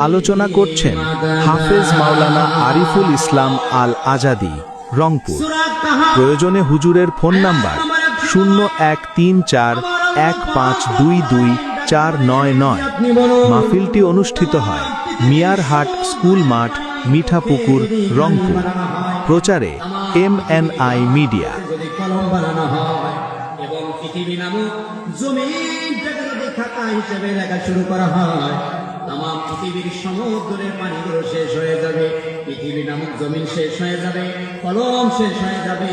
আলোচনা করছেন হাফেজ মাওলানা আরিফুল ইসলাম আল আজাদি, রংপুর। প্রয়োজনে হুজুরের ফোন নাম্বার 01341522 মাহফিলটি অনুষ্ঠিত হয় মিয়ারহাট স্কুল মাঠ, মিঠাপুকুর, রংপুর। প্রচারে MNI মিডিয়া। এবং পৃথিবী নামক জমিনটাকে যদি খাতা হিসেবে লেখা শুরু করা হয়, তামাম পৃথিবীর সমুদ্রের পানিগুলো শেষ হয়ে যাবে, পৃথিবী নামক জমিন শেষ হয়ে যাবে, কলম শেষ হয়ে যাবে।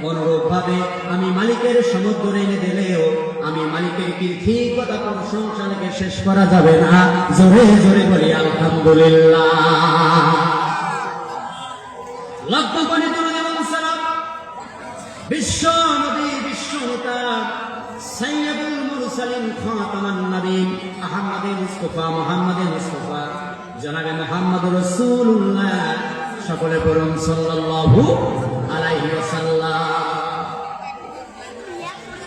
অনুরূপ ভাবে আমি মালিকের সমুদ্র এনে দিলেও আমি মালিকের কৃতিজ্ঞতা প্রশংসা লেগে শেষ করা যাবে না। জোরে জোরে বলি আলহামদুলিল্লাহ। লক্ষ্য করে বিশ্ব নবী, বিশ্ব নেতা, সাইয়্যিদুল মুরসালিন, খাতামান নবীন, আহমদে মুস্তাফা, মুহাম্মদে মুস্তাফা, জনাবে মুহাম্মদুর রাসূলুল্লাহ। সকলে বলুন সাল্লাল্লাহু আলাইহি ওয়াসাল্লাম।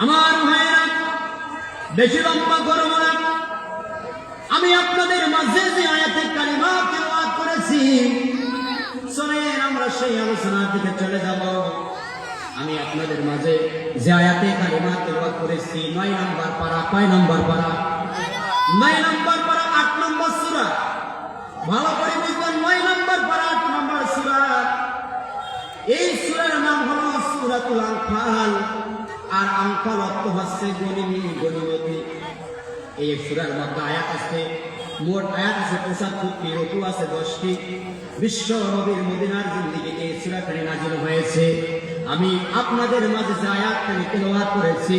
আমার ভাইরা, বেশি লম্বা করব না। আমি আপনাদের মাঝে যে আয়াতে কালিমা তেলাওয়াত করেছি, শুনেন, আমরা সেই আলোচনার দিকে চলে যাব। আমি আপনাদের মাঝে যে আয়াতে কালিমা তেলাওয়াত করেছি, 9 নম্বর পারা। কয় নম্বর পারা? 9 নম্বর পারা, 8 নম্বর সূরা। ভালো করে বুঝবেন, 9 নম্বর পারা, 8 নম্বর সূরা। এই সূরার নাম হলো সূরাতুল আনফাল। আর আনফাল অর্থ হচ্ছে গনিমতি। এই সূরার মধ্যে আয়াত আছে, মোট আয়াত আছে 75টি, রুকু আছে 10টি। বিশ্ব নবীর মদিনার জিন্দেগিতে এই সূরাটি নাযিল হয়েছে। আমি আপনাদের মাঝে যে আয়াতটি তেলাওয়াত করেছি,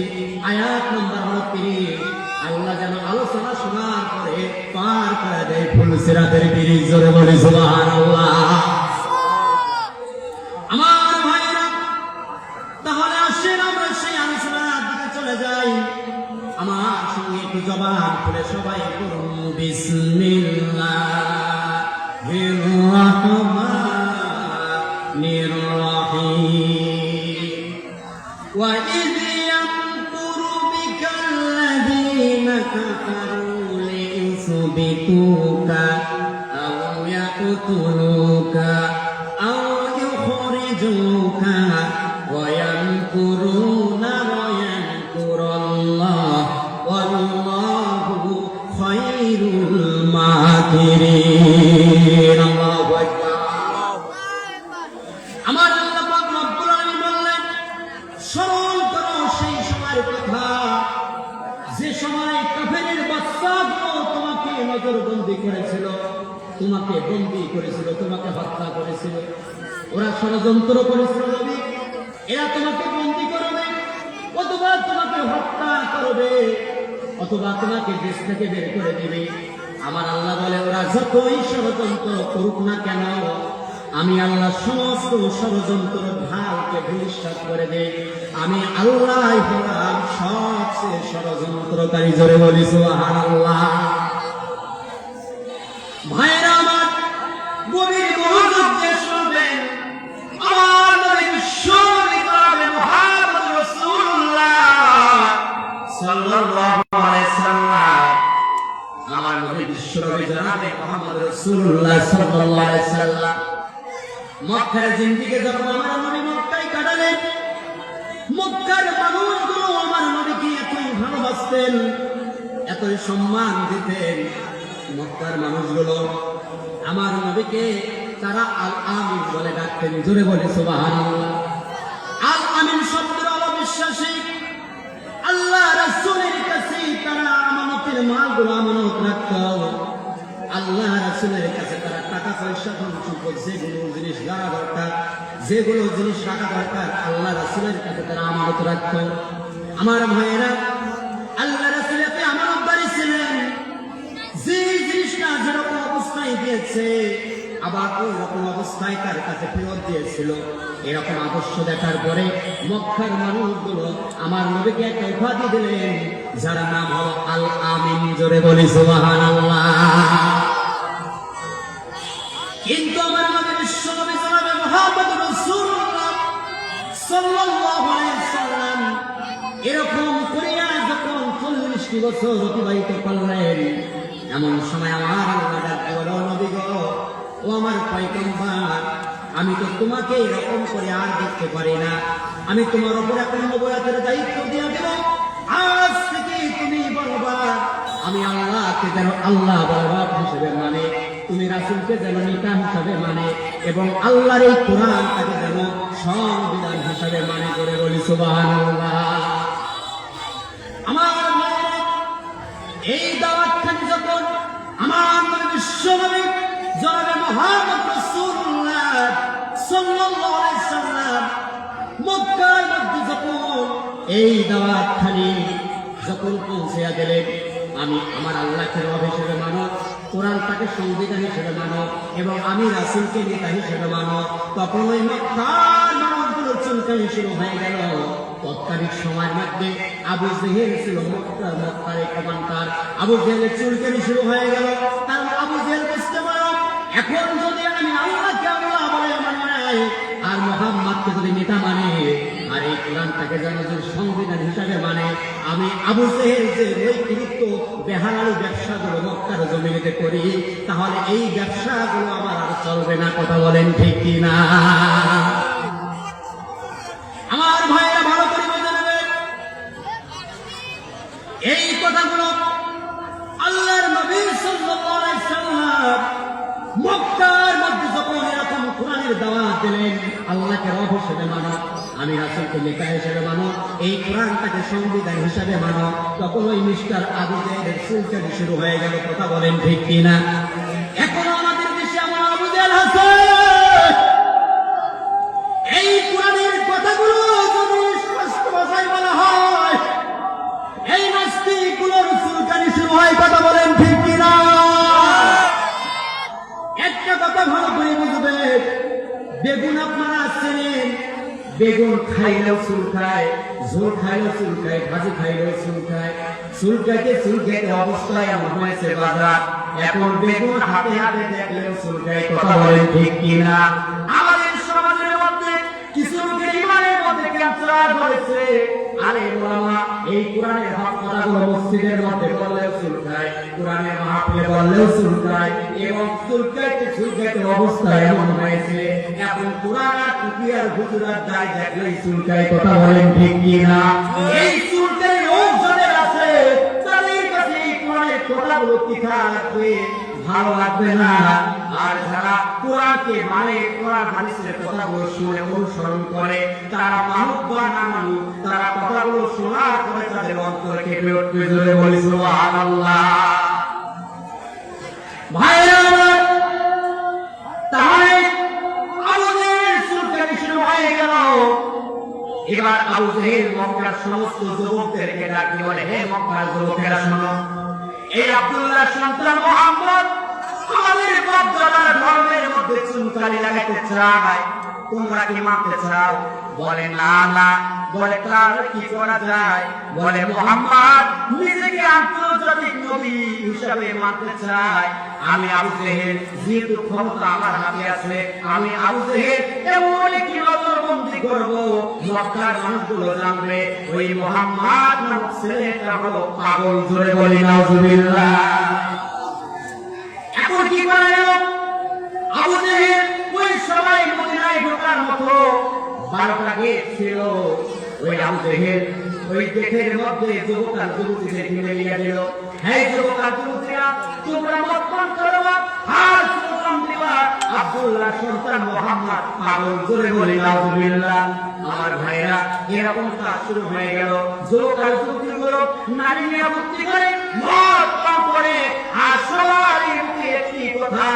আয়াত নাম্বার হলো 30। আল্লাহ যেন আলোচনা শোনার পরে পার করে দেয় ফুল সিরাতের ব্রিজ। জোরে বলি সুবহানাল্লাহ। আমার ভাইরা, তাহলে আসেন আমরা সেই আলোচনার দিকে চলে যাই। আমার সঙ্গে একটু জবান খুলে সবাই করুন বিসমিল্লাহির রাহমানির রাহিম। ওয়া ইয ইয়ামকুরু বিকাল্লাযীনা কাফারু লিইউসবিতুকা আও ইয়াকতুলুকা আও ইউখরিজুকা ওয়া ইয়ামকুরুনা ওয়া ইয়ামকুরুল্লাহ ওয়াল্লাহু খায়রুল মাকিরিন। আল্লাহু আকবার। আমার আল্লাহ পাক রব্বুল আলামিন বললেন, স্মরণ করো সেই সময়ের কথা, যে সময় কাফেরের বাদশাহগুলো তোমাকে নজরবন্দি করেছিল, তোমাকে বন্দী করেছিল, তোমাকে হত্যা করেছিল। ওরা ষড়যন্ত্র করেছিল, নবী, এরা তোমাকে বন্দী করবে, অথবা তোমাকে হত্যা করবে, অথবা তোমাকে দেশ থেকে বের করে দিবে। আমার আল্লাহ বলে, ওরা যতই ষড়যন্ত্র করুক না কেন, আমি আল্লাহ সমস্ত ষড়যন্ত্র ঢালকে ভূমিষ্ঠ করে দেই। আমি আল্লাহ হলাম সবচেয়ে ষড়যন্ত্রকারী। জোরে বলি সুবহানাল্লাহ। ভাইরা আমার, গভীর মনোযোগ দিয়ে শুনবেন। আমার নবী বিশ্বনবী জনাবে মুহাম্মদ রাসূলুল্লাহ সাল্লাল্লাহু আলাইহি সাল্লাম, আমার নবী বিশ্বনবী জনাবে মুহাম্মদ রাসূলুল্লাহ সাল্লাল্লাহু আলাইহি সাল্লাম মক্কার জিন্দেগি যখন আমার নবী মক্কায় কাটালেন, মক্কার মানুষগুলো আমার নবীকে এতই ভালোবাসতেন, এতই সম্মান দিতেন। মক্কার মানুষগুলো আমার নবীকে তারা আল আমিন বলে ডাকতেন। জোরে বলে সুবহানাল্লাহ। আল আমিন শব্দের অবিশ্বাসী। আল্লাহ রাসূলের কাছে তারা আমানতের মালগুলো আমানত রাখত। আল্লাহ রাসূলের কাছে তারা টাকা পয়সা, ধন সম্পদ, যেগুলো জিনিস রাখা দরকার, যেগুলো জিনিস রাখা দরকার, আল্লাহ রাসূলের কাছে তারা আমানত রাখত। আমার ভাইয়েরা, আল্লাহ রাসূল এতে আমানতদারি ছিলেন। যে জিনিসটা যেরকম অবস্থায় দিয়েছে, আবার ওই রকম অবস্থায় তার কাছে ফেরত দিয়েছিল। এরকম আদর্শ দেখার পরে মক্কার মানুষগুলো আমার নবীকে একটা উপাধি দিলেন, যার নাম হলো আল আমিন। জোরে বলি সুবহানাল্লাহ। কিন্তু আমার নবী বিশ্বনবী জনাবে মুহাম্মদ রাসূলুল্লাহ সাল্লাল্লাহু আলাইহি সাল্লাম এরকম করিয়া যখন 40 বছর অতিবাহিত করলেন, এমন সময় আমার আল্লাহ ডাকতে বলো, নবী গো, ও আমার পয়গম্বর, আমি তো তোমাকে এরকম করে আর দেখতে পারি না। আমি তোমার উপর এখন নবুয়তের দায়িত্ব দিয়ে দিলাম। আজ থেকে তুমি বলবা আমি আল্লাহকে যেন আল্লাহ বলবা হিসেবে মানে, তুমি রাসূলকে যেন নেতা হিসেবে মানে, এবং আল্লাহর এই কোরআনটাকে যেন সংবিধান হিসেবে মানে করে বলি সুবহানাল্লাহ। আমার ভাইয়েরা, এই দাওয়াতখানি যখন আমার নবী বিশ্বনবী জনাবে মুহাম্মদ রাসূলুল্লাহ সাল্লাল্লাহু আলাইহি সাল্লাম মক্কার মধ্যে যখন এই দাওয়াতখানি যখন পৌঁছে গেলেন, আমি আমার আল্লাহকে রব হিসেবে মানো, কোরআনটাকে সংবিধান হিসেবে মানো, এবং আমি রাসূলকে নেতা হিসেবে মানো, তখন ওই মক্কার মানুষগুলো চুলকানি শুরু হয়ে গেল। তৎকালীন সময়ের মধ্যে আবু জেহেল ছিল মক্কার এক কমান্ডার। আবু জেহেলের চুলকানি শুরু হয়ে গেল। তার আবু জেহেল বুঝতে পারল, এখন যদি আমি আল্লাহকে আল্লাহ বলে মানে আর মুহাম্মদকে যদি নেতা মানে আর এই কোরআনটাকে যেন যদি সংবিধান হিসাবে মানে, আমি আবু জেহেল যে বৈকৃত বেহালালি ব্যবসাগুলো মক্কার জমিতে করি, তাহলে এই ব্যবসাগুলো আমার আর চলবে না। কথা বলেন ঠিক কিনা? আমার ভাইরা ভালো করে বুঝে নেবেন, এই কথাগুলো আল্লাহর নবী সাল্লাল্লাহু আলাইহি সাল্লাম মক্কার মধ্যে যখন এরকম কোরআনের দাওয়াত দিলেন, আল্লাহকে রব হিসেবে মানো, আমি রাসূলকে নেতা হিসেবে মানো, এই কোরআনটাকে সংবিধান হিসেবে মানো, তখন ওই মিস্টার আবু জেহেলের চুলকানি শুরু হয়ে গেল। কথা বলেন ঠিক কিনা? এখনো আমাদের দেশে এমন আবু জেহেল আছে, এই কোরআনের কথাগুলো যদি স্পষ্ট ভাষায় বলা হয়, এই নাস্তিকগুলোর চুলকানি শুরু হয়। কথা বলেন ঠিক কিনা? একটা কথা ভালো করে বুঝবে, বেগুন আপনারা চেনেন, বেগুন খাইলেও চুলকায়, ঝোল খাইলেও চুলকায়, ভাজি খাইলেও চুলকায়, চুলকাইতে চুলকাইতে অবস্থায় এমন হয়েছে বাজার, এখন বেগুন হাতে হাতে দেখলেও চুলকায়। কথা বলেন ঠিক কিনা? আমাদের সমাজের মধ্যে কিছু লোকের ইমানের মধ্যে ক্যান্সার ধরেছে। আরে ওলামা, এই কোরআনের হক কথাগুলো মসজিদের মধ্যে বললেও চুলকায়, কোরআনের মাহফিলে বললেও চুলকায়, এবং চুলকাইতে চুলকাইতে অবস্থায় এমন হয়েছে এখন কোরআন আর টুপিয়ার হুজুরার দায় দেখলেই চুলকায়। কথা বলেন ঠিক কিনা? এই চুলকানি রোগ যাদের আছে, তাদের কাছে এই কোরআনের কথাগুলো তীখা লাগবে, ভালো লাগবে না। আর যারা কোরআনকে মানে, কোরআন হাদিসের কথাগুলো শুনে অনুসরণ করে, তারা মানুষ বা না মানুষ, তারা কথাগুলো শোনার পরে তাদের অন্তর কেঁপে উঠবে। জোরে বলি সুবহানাল্লাহ। ভাইরা আমার, তাহলে আবু জেহেল চুলকানি শুরু হয়ে গেল। এবার আবু জেহেল মক্কার সমস্ত যুবকদেরকে ডাক দিয়ে বলে, হে মক্কার যুবকেরা শোনো, এই আব্দুল্লাহ সন্তান মুহাম্মদ আমাদের বদলার ধর্মের মধ্যে চুলকানি লাগাতে চায়, তোমরা কি মানতে চাও? বলে না না। বলে তাহলে কি করা যায়? বলে মুহাম্মদ নিজেকে আন্তর্জাতিক নবী হিসাবে মানতে চায়। আমি আবু জেহেল, যেহেতু ক্ষমতা আমার হাতে আছে, আমি আবু জেহেল এমন একটি নজরবন্দি করব, মক্কার মানুষগুলো জানবে ওই মুহাম্মদ নামক ছেলেটা হলো পাগল। জোরে বলি নাউজুবিল্লাহ। এখন কি করা গেল? আবু জেহেল ওই সবাই মদিনায় ঢোকার মতো 12টা গেট ছিল। ওই আবু জেহেল ওই গেটের মধ্যে যুবক আর যুবতীদের কিনে নিয়ে দিল। হ্যাঁ যুবক আর যুবতীরা, তোমরা মত পান করবা আর সুলতান দিবা আব্দুল্লাহ সন্তান মুহাম্মদ পাগল। জোরে বলি নাউজুবিল্লাহ। আমার ভাইরা, এরকম কাজ শুরু হয়ে গেল। যুবক আর যুবতীগুলো নারী নিয়ে ভর্তি করে মত পান করে, আর সবারই মুখে একটি কথা,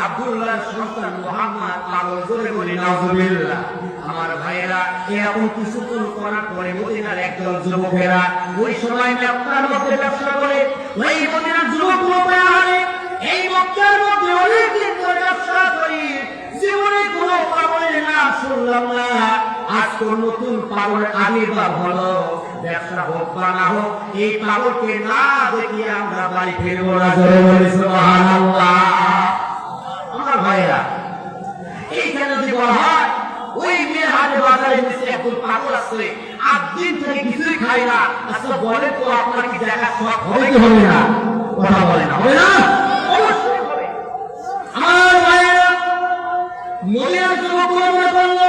আব্দুল্লাহ সন্তান মুহাম্মদ পাগল। জোরে বলি নাউজুবিল্লাহ। আমার ভাইরা, এরকম কিছুক্ষণ করার পরে মদিনার একদল যুবকেরা ওই সময় মক্কার মধ্যে ব্যবসা করে, ওই মদিনার যুবকগুলো পারে এই মক্কার মধ্যে অনেকদিন ধরে ব্যবসা করি, জীবনে কোনো পাগলের নাম শুনলাম না। আজ তো নতুন পাগল আবির্ভাব হলো, ব্যবসা হোক বা না হোক, এই পাগলকে না দেখিয়ে আমরা বাড়ি ফিরবো না। জোরে বলি সুবহানাল্লাহ। আমার ভাইরা, এইখানে যদি বলা হয় ওই মেহারে বাজারে নিচে একজন পাগল আছে, 8 দিন থেকে কিছুই খায় না, আচ্ছা বলে তো আপনার কি দেখা শখ হবে কি হবে না? কথা বলে না, হবে না? অবশ্যই হবে। আমার ভাইয়েরা, মদিনার যুবকরা মনে করলো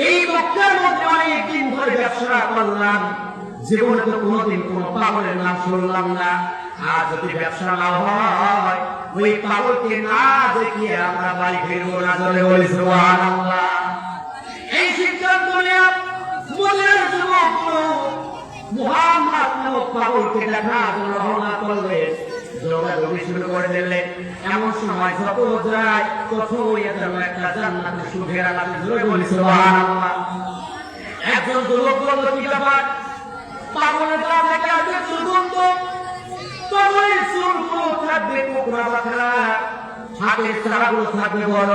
এই মক্কার মধ্যে অনেক দিন ধরে ব্যবসা করলাম, জীবনে তো কোনোদিন কোনো পাগলের নাম শুনলাম না। আর যদি ব্যবসা না হয়, ওই পাগলকে না দেখিয়ে আমরা বাড়ি ফিরবো না। চলে বলি সুবহানাল্লাহ। এই সিদ্ধান্ত নিয়ে মদিনার যুবকগুলো মুহাম্মদ নামক পাগলকে দেখার জন্য রওনা করলেন, দৌড়াদৌড়ি শুরু করে দিলেন। এমন সময় যত যায় ততই যেন একটা জান্নাতের সুখের আলাদা। জোরে বলি সুবহানাল্লাহ। একজন যুবক বলল, কি ব্যাপার? পাগলের গা থেকে আসবে সুগন্ধ, পাগলের চুলগুলো থাকবে কোকড়া বাঁকড়া, হাতের চারাগুলো থাকবে বড়,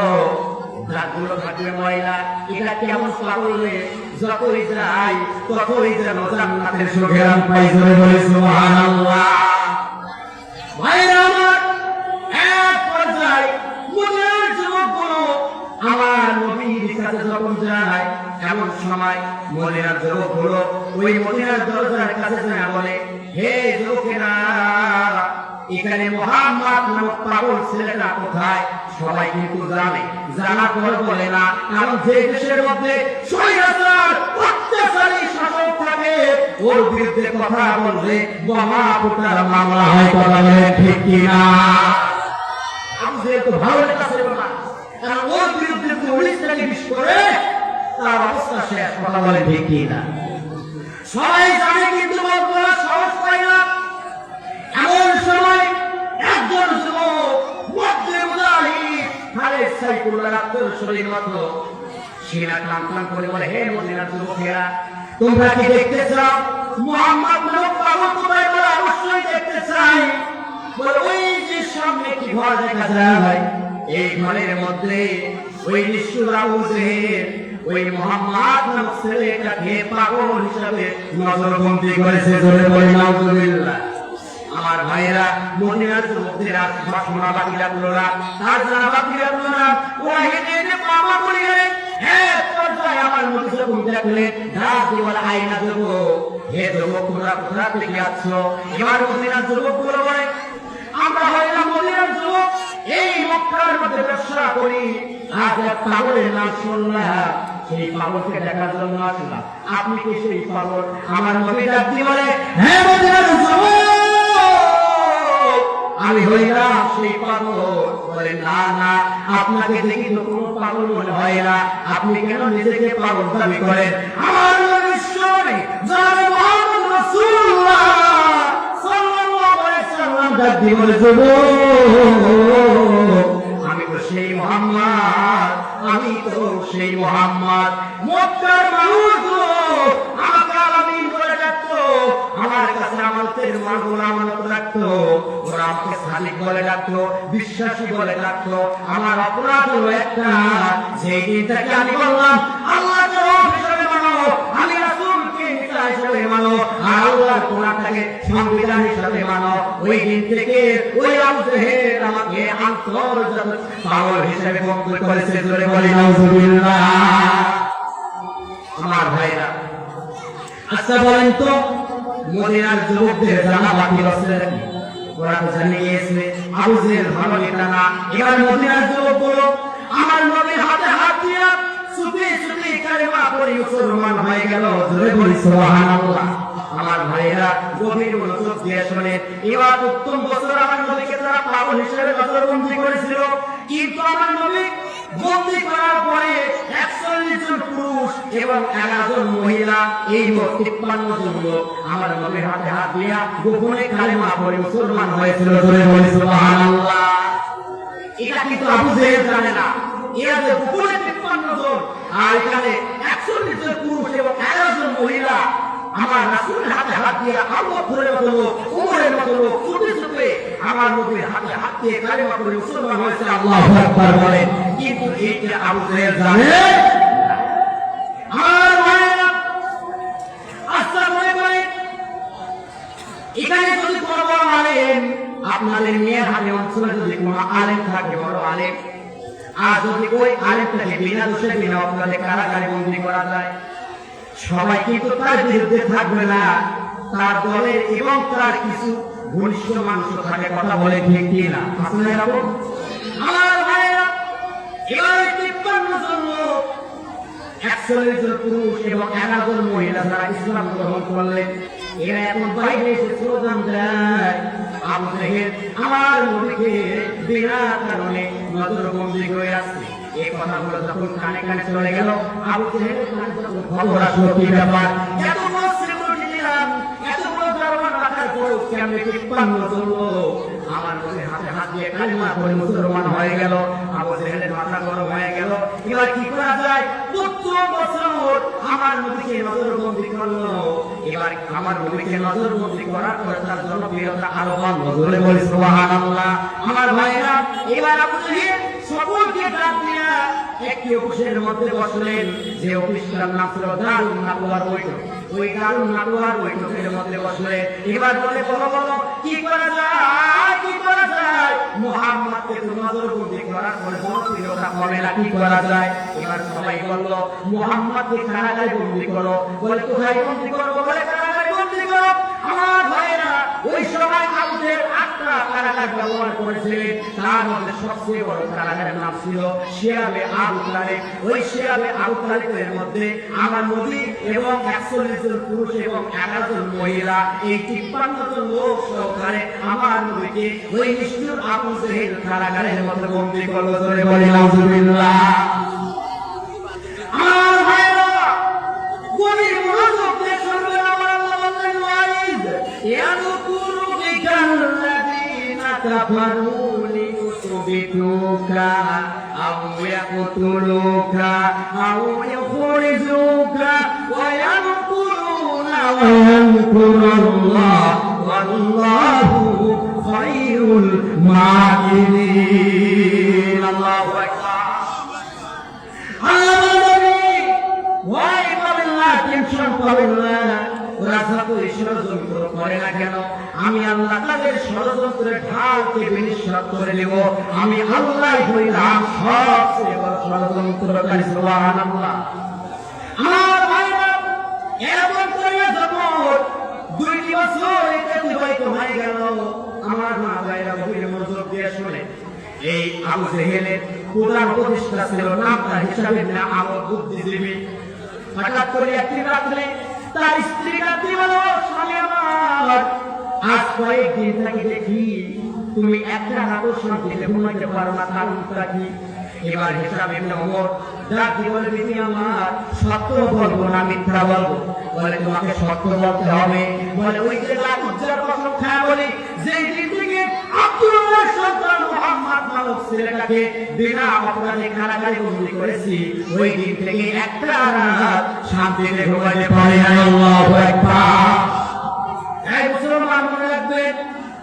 দাঁতগুলো থাকবে ময়লা। এটা কেমন পাগল রে? যতই যায় ততই যেন জান্নাতের সুখের আলাদা পাই। জোরে বলি সুবহানাল্লাহ। ভাইরা আমার, এক পর্যায়ে মদিনার যুবকগুলো আমার নবীর কাছে যখন যায়, এমন সময় মদিনার যুবকগুলো ওই মদিনার দরজার কাছে যায় বলে, হে যুবকেরা, এখানে মুহাম্মদ নামক পাগল ছেলেটা কোথায়? সবাই কিন্তু জানে, জানা পর বলে না। কারণ যে দেশের মধ্যে স্বৈরাচার অত্যাচারী শাসক থাকে, ওর বিরুদ্ধে কথা বললে মহাপুতার মামলা হয়। কথা বলে ঠিক কিনা? আমি যেহেতু ভালো লেগেছে না, কারণ ওর বিরুদ্ধে 19 থেকে 20 করে তার অবস্থা শেষ। কথা বলে ঠিক কিনা? সবাই জানে কিন্তু বলবো সাহস পায় না। এমন সময় একজন যুবক মধ্যে মুজাহিদ খালেদ সাইফুল্লাহ আব্দুল শরীর মতো সিনা টান টান করে বলে, হে মদিনার যুবকেরা, তোমরা কি দেখতে চাও মুহাম্মদ নামক পাগল কোথায়? বলে, অবশ্যই দেখতে চাই। বলে, ওই যে সামনে কি ঘর দেখা যায়, এই ঘরের মধ্যে ওই নিষ্ঠুর আবু জেহেল ওই মুহাম্মদ নামক ছেলেটাকে পাগল হিসাবে নজরবন্দি করেছে। জোরে বলি নাউজুবিল্লাহ। আমার ভাইয়েরা, মদিনার যুবকদের বাসনা বাকি রাখলো না, তার জানা বাকি রাখলো না। ওরা হেঁটে হেঁটে পাগল বলে গেলেন। হ্যাঁ, পর্যায়ে আমার নবী যখন দেখলেন, ডাক দিয়ে বলে, আয়না যুবক, হে যুবক, তোমরা কোথা থেকে আসছো? এবার মদিনার যুবকগুলো বলে, আমরা হইলাম মদিনার যুবক, এই মক্কার মধ্যে ব্যবসা করি। আজ এক পাগলের নাম শুনলাম, সেই পাগলকে দেখার জন্য আসলাম। আপনি কি সেই পাগল? আমার নবী ডাক দিয়ে বলে, হ্যাঁ মদিনার যুবক, আমি হইলাম সেই পাগল। বলে, না না, আপনাকে দেখি তো কোনো পাগল মনে হয় না, আপনি কেন নিজেকে পাগল দাবি করেন? আমার নবী শুনে যারা মুহাম্মদ রাসূলুল্লাহ সাল্লাল্লাহু আলাইহি ওয়াসাল্লাম ডাক দিয়ে বলে, যুবক, আমি তো সেই মুহাম্মদ, আমি তো সেই মুহাম্মদ। মক্কার মানুষগুলো আমাকে আলামিন বলে ডাকতো, আমার কাছে আমাদের মাগুর আমানত রাখতো, ওরা আমাকে সাদিক বলে ডাকতো, বিশ্বাসী বলে ডাকতো। আমার অপরাধ হলো একটা, সেই দিনটাকে আমি বললাম আল্লাহকে রব হিসেবে মানো, আমি রাসূলকে নেতা হিসেবে মানো, আর আল্লাহর কোরআনটাকে সংবিধান হিসেবে মানো। ওই দিন থেকে ওই আবু জেহেল আমাকে আন্তর্জাতিক পাগল হিসেবে বন্ধ করেছে। জোরে বলি নাউজুবিল্লাহ। আমার ভাইরা, আচ্ছা বলেন তো, মদিনার যুবকদের জানা বাকি আছে নাকি? ওরা তো জানিয়ে গিয়েছে আবু জেহেল ভালো নেতা না। এবার মদিনার যুবকগুলো আমার নবীর হাতে হাত দিয়া ছুটি ছুটি কালেমা পড়ে মুসলমান হয়ে গেল। জোরে বলি সুবহানাল্লাহ। আমার ভাইয়েরা, গভীর মনোযোগ দিয়ে শোনেন। এবার উত্তম বছর আমার নবীকে তারা পাগল হিসেবে নজরবন্দি করেছিল, কিন্তু আমার নবী বন্দি করার পরে 41 জন পুরুষ এবং 11 জন মহিলা, এই মোট 53 জন লোক আমার নবীর হাতে হাত দিয়া গোপনে কালেমা পড়ে মুসলমান হয়েছিল। জোরে বলি সুবহানাল্লাহ। এটা কিন্তু আবু জেহেল জানে না, এরা যে গোপনে 53 জন আর এখানে 41 জন পুরুষ এবং 11 জন মহিলা আমার রাসূলের হাতে হাত দিয়ে আবু বকরের মতো লোক, ওমরের মতো লোক ছুটে ছুটে আমার নবীর হাতে হাত দিয়ে কালেমা পড়ে মুসলমান হয়েছে। আল্লাহু আকবার বলেন। কিন্তু এইটা আবু জেহেল জানে না। আমার ভাইরা, আচ্ছা মনে করেন এখানে যদি বড় বড় আলেম, আপনাদের মেয়ের হাতে অঞ্চলে যদি কোনো আলেম থাকে, বড় আলেম, আর যদি ওই আলেমটাকে বিনা দোষে বিনা অপরাধে কারাগারে বন্দী করা যায়, সবাই কিন্তু তার বিরুদ্ধে থাকবে না, তার দলের এবং তার কিছু ঘনিষ্ঠ মানুষ থাকে কথা বলে ঠিক কি না আসলে এরকম আমার ভাইরা এবার 53 জন লোক 41 জন পুরুষ এবং 11 জন মহিলা যারা ইসলাম গ্রহণ করলেন এরা এখন বাইরে এসে স্লোগান দেয় আবু জেহেল আমার নবীকে বিনা কারণে নজরবন্দি করে আসছে এই কথাগুলো যখন কানে কানে চলে গেল আবু জেহেলের কানে যখন খবর আসলো কি ব্যাপার এত বড় সেলিব্রিটি নিলাম এত বড় দরবার রাখার পরেও কেমনে 53 জন লোক আমার নবীর হাতে হাত দিয়ে কালিমা পড়ে মুসলমান হয়ে গেল আবু জেহেলের মাথা গরম হয়ে গেল এবার কি করা যায় 70 বছর আমার নবীকে নজরবন্দি করলো এবার আমার নবীকে নজরবন্দি করার পর তার জনপ্রিয়তা আরো বাড়লো জোরে বলি সুবহানাল্লাহ আমার ভাইরা এবার আবু জেহেল সকলকে ডাক দিয়া একটি অফিসের মধ্যে বসলেন যে অফিসটার নাম ছিল দারুন নাদওয়ার বৈঠক ওই দারুন নাদওয়ার বৈঠকের মধ্যে বসলেন এবার বলে বলো বলো কি করা যায় কি করা যায় মুহাম্মদকে নজরবন্দি করার পর জনপ্রিয়তা কমে না কি করা যায় এবার সবাই বলল মুহাম্মদকে কারাগারে বন্দী করো বলে কোথায় বন্দী করো বলে কারাগারে বন্দী করো আমার ভাইরা ওই সময় আবুদের 8টা কারাগার ব্যবহার করেছিলেন তার মধ্যে সবচেয়ে বড় কারাগারের নাম ছিল শিয়াবে আবু তালেব ওই শিয়াবে আবু তালেবের মধ্যে আমার নবী এবং 41 জন পুরুষ এবং 11 জন মহিলা এই 53 জন লোক সহকারে আমার নবীকে ওই নিষ্ঠুর আবু জেহেল কারাগারের মধ্যে বন্দী করলো জোরে বলি নাউজুবিল্লাহ আমার ভাইরা গভীর মনোযোগ দিয়ে শুনবেন আমার আল্লাহ বলেন ওয়াইদ ইয়াদকুরু বিকাল্লাযিনা কাফারু লিয়ুসবিতুকা আও ইয়াকতুলুকা আও ইখরিজুকা ওয়া ইয়ামকুরুনা ওয়া ইয়ামকুরুল্লাহ ওয়াল্লাহু খায়রুল মাকিরিন আল্লাহু আকবার আমি আল্লাহ তাদের ষড়যন্ত্রের ঢালকে বিনিশ্চিত করে দেব আমি আল্লাহ হইলাম সবচেয়ে বড় ষড়যন্ত্রকারী সুবহানাল্লাহ আমার ভাইরা এরকম করে যখন 2 বছর অতিবাহিত হয়ে গেল আমার মা ভাইরা গভীর মনোযোগ দিয়ে শুনে এই আবু জেহেলের প্রধান প্রতিষ্ঠা ছিল নামটা হিসাবে না আবু বুদ্ধিজীবী হঠাৎ করে একটি রাত্রে তার স্ত্রী রাত্রি বলো স্বামী আমার আজ কয়েকদিন থেকে দেখি তুমি একটা রাতও শান্তিতে ঘুমাইতে পারো না কারণটা কি এবার হিসাব ইবনে ওমর ডাক দিয়ে বলে বিবি আমার সত্য বলবো না মিথ্যা বলবো বলে তোমাকে সত্য বলতে হবে বলে ওই যে লাকুজ্জার কসম খায় বলি যে দিন থেকে আব্দুল্লাহর সন্তান মুহাম্মদ নামক ছেলেটাকে বিনা অপরাধে কারাগারে বন্দী করেছি ওই দিন থেকে একটা রাত শান্তিতে ঘুমাইতে পারি না আল্লাহু আকবার এই মুসলমান মনে রাখবেন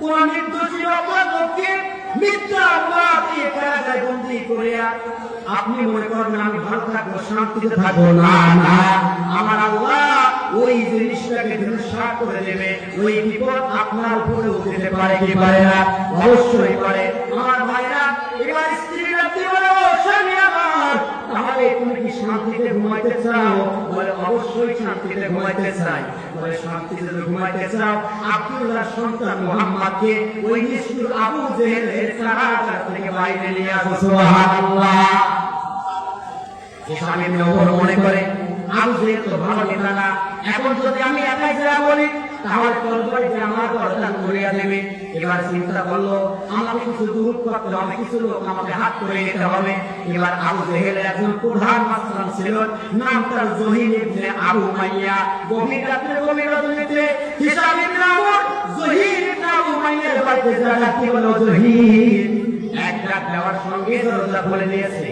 কোন নির্দোষী অপরাধীকে মিথ্যা অপরাধ দিয়ে কারাগারে বন্দী করিয়া আপনি মনে করেন আমি ভালো থাকবো শান্তিতে থাকবো না না আমার আল্লাহ ওই জিনিসটাকে ধ্বংস করে দেবে ওই বিপদ আপনার উপরে উঠতে পারে কি পারে না অবশ্যই পারে আমার ভাইরা এবার স্ত্রীরা কি বলে ও স্বামী আমার তাহলে তুমি কি শান্তিতে ঘুমাইতে চাও বলে অবশ্যই শান্তিতে ঘুমাইতে চাই বলে শান্তিতে ঘুমাইতে চাও আব্দুল্লাহর সন্তান মুহাম্মদকে ওই নিষ্ঠুর আবু জেহেলের কারাগার থেকে বাইরে নিয়ে আসো সুবহানাল্লাহ স্বামী মনে করে আবু জেহেল তো ভালো নেতা না এখন যদি আমি একাই যা বলি তাহলে তরবারি দিয়ে আমার গর্দান করিয়া দেবে এবার চিন্তা করলো আমাকে কিছু দূর করতে হবে কিছু লোক আমাকে হাত করে নিতে হবে এবার আবু জেহেলের একজন প্রধান মাস্টার ছিল নাম তার জহির ইবনে আবু মাইয়া গভীর রাত্রে গভীর রজনীতে হিসাব ইবনে আমর জহির ইবনে আবু মাইয়ার বাড়িতে যারা কি বলো জহির এক রাত দেওয়ার সঙ্গে দরজা খুলে দিয়েছে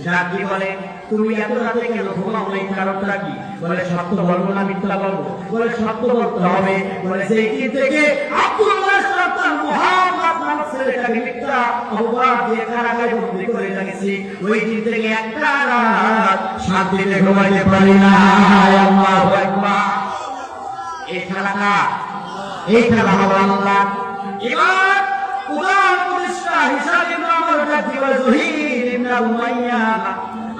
ডাকি বলে তুমি এত রাতে কেন ঘুমাও নাই কারণটা কি বলে সত্য বলবো না মিথ্যা বলবো বলে সত্য বলতে হবে বলে সেই দিন থেকে আব্দুল্লাহর সন্তান মুহাম্মদ নামক ছেলেটাকে মিথ্যা অপবাদ দিয়ে কারাগারে বন্দী করে রেখেছি ওই দিন থেকে একটা রাত শান্তিতে ঘুমাইতে পারি না আল্লাহু আকবার এই খেলা হলো আল্লাহ এবার উদাহরণ প্রতিষ্ঠা হিসাবে আমার ডাকি বলে জহির ইবনে আবু মাইয়া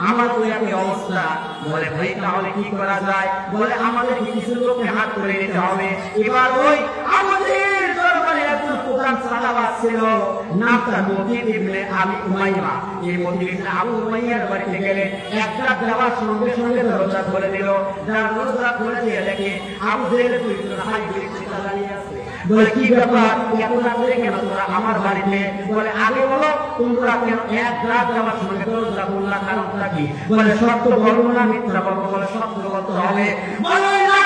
আমার তো একই অবস্থা বলে ভাই তাহলে কি করা যায় বলে আমাদের কিছু লোককে হাত করে নিতে হবে এবার ওই আমাদের দরবারে একজন প্রধান সাহাবা ছিল, নামটা মুজিব ইবনে আবি উমাইয়া। এই মুজিব ইবনে আবু উমাইয়ার বাড়িতে গেলে এক রাত যাওয়ার সঙ্গে সঙ্গে দরজা খুলে দিল। দরজা খুলে দিয়ে দেখে আবু জেহেল দুইজন হাই ধরে চিন্তা দাঁড়িয়ে আছে। বলে কি ব্যাপার, এত রাত্রে কেন তোমরা আমার বাড়িতে? বলে আগে বলো তোমরা কেন এক রাত যাওয়ার সঙ্গে দরজা খুললা, কারণটা কি? বলে সত্য বলবো না মিথ্যা বলবো? বলে সত্য বলতে হবে। বলে না